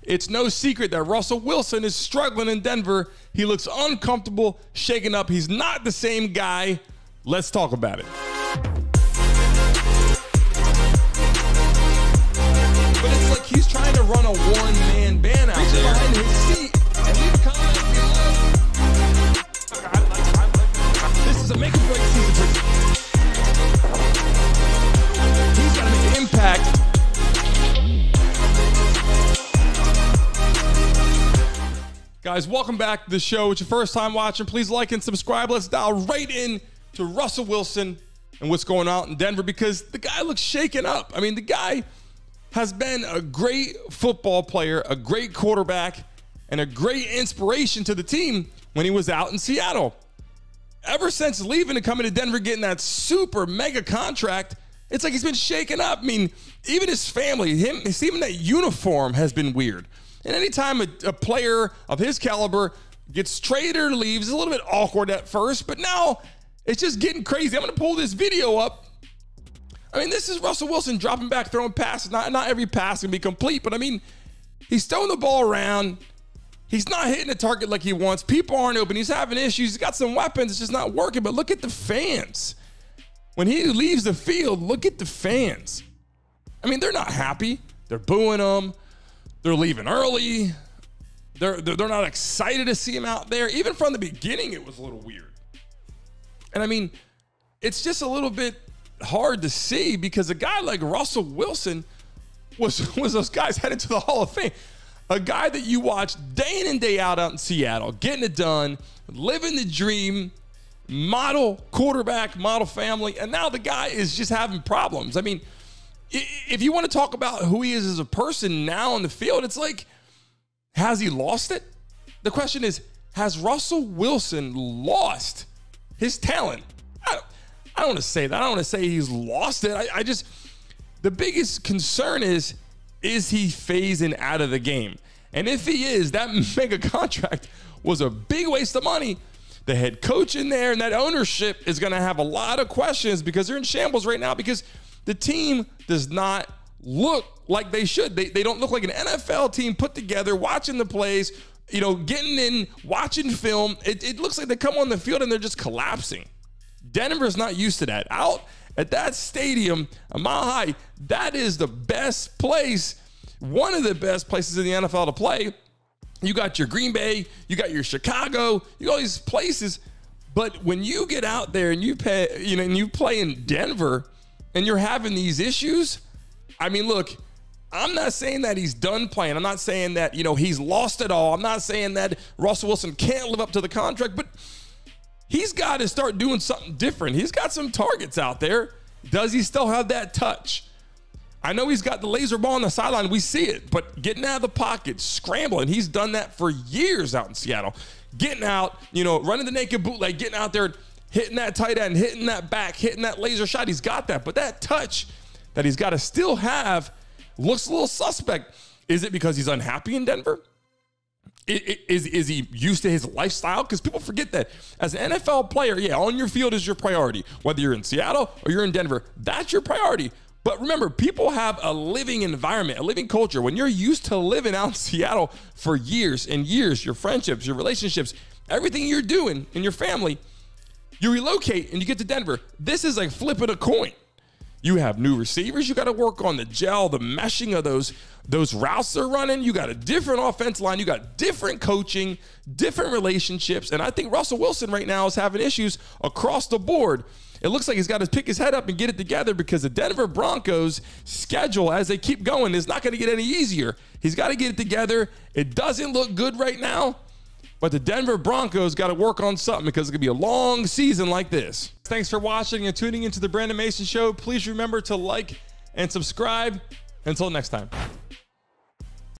It's no secret that Russell Wilson is struggling in Denver. He looks uncomfortable, shaken up. He's not the same guy. Let's talk about it. But it's like he's trying to run a one-man band out there. Behind his seat and leave a comment below. This is a make-or-break season. He's got to make an impact. Guys, welcome back to the show. It's your first time watching. Please like and subscribe. Let's dial right in to Russell Wilson and what's going on in Denver, because the guy looks shaken up. I mean, the guy has been a great football player, a great quarterback, and a great inspiration to the team when he was out in Seattle. Ever since leaving and coming to Denver, getting that super mega contract, it's like he's been shaken up. I mean, even his family, even that uniform has been weird. And anytime a player of his caliber gets traded or leaves, it's a little bit awkward at first, but now it's just getting crazy. I'm going to pull this video up. I mean, this is Russell Wilson dropping back, throwing passes. Not every pass can be complete, but I mean, he's throwing the ball around. He's not hitting the target like he wants. People aren't open. He's having issues. He's got some weapons. It's just not working. But look at the fans. When he leaves the field, look at the fans. I mean, they're not happy. They're booing him. They're leaving early. They're not excited to see him out there. Even from the beginning, it was a little weird. And I mean, it's just a little bit hard to see, because a guy like Russell Wilson was those guys headed to the Hall of Fame. A guy that you watch day in and day out in Seattle, getting it done, living the dream, model quarterback, model family, and now the guy is just having problems. I mean, if you want to talk about who he is as a person now on the field, it's like, has he lost it? The question is, has Russell Wilson lost his talent? I don't want to say that. I don't want to say he's lost it. I just, the biggest concern is he phasing out of the game? And if he is, that mega contract was a big waste of money. The head coach in there and that ownership is going to have a lot of questions, because they're in shambles right now, because the team does not look like they should. They don't look like an NFL team put together, watching the plays, you know, getting in, watching film. It looks like they come on the field and they're just collapsing. Denver's not used to that. Out at that stadium, a mile high, that is the best place, one of the best places in the NFL to play. You got your Green Bay, you got your Chicago, you got all these places. But when you get out there and you play in Denver and you're having these issues, I mean, look, I'm not saying that he's done playing. I'm not saying that, he's lost it all. I'm not saying that Russell Wilson can't live up to the contract, but he's got to start doing something different. He's got some targets out there. Does he still have that touch? I know he's got the laser ball on the sideline. We see it, but getting out of the pocket, scrambling, he's done that for years out in Seattle. Getting out, running the naked bootleg, getting out there, hitting that tight end, hitting that back, hitting that laser shot. He's got that, but that touch that he's got to still have looks a little suspect. Is it because he's unhappy in Denver? Is he used to his lifestyle? Because people forget that as an NFL player, yeah, on your field is your priority. Whether you're in Seattle or you're in Denver, that's your priority. But remember, people have a living environment, a living culture. When you're used to living out in Seattle for years and years, your friendships, your relationships, everything you're doing in your family, you relocate and you get to Denver. This is like flipping a coin. You have new receivers. You got to work on the gel, the meshing of those routes they're running. You got a different offense line. You got different coaching, different relationships. And I think Russell Wilson right now is having issues across the board. It looks like he's got to pick his head up and get it together, because the Denver Broncos schedule, as they keep going, is not going to get any easier. He's got to get it together. It doesn't look good right now, but the Denver Broncos got to work on something, because it's going to be a long season like this. Thanks for watching and tuning into the Brandon Mason Show. Please remember to like and subscribe. Until next time.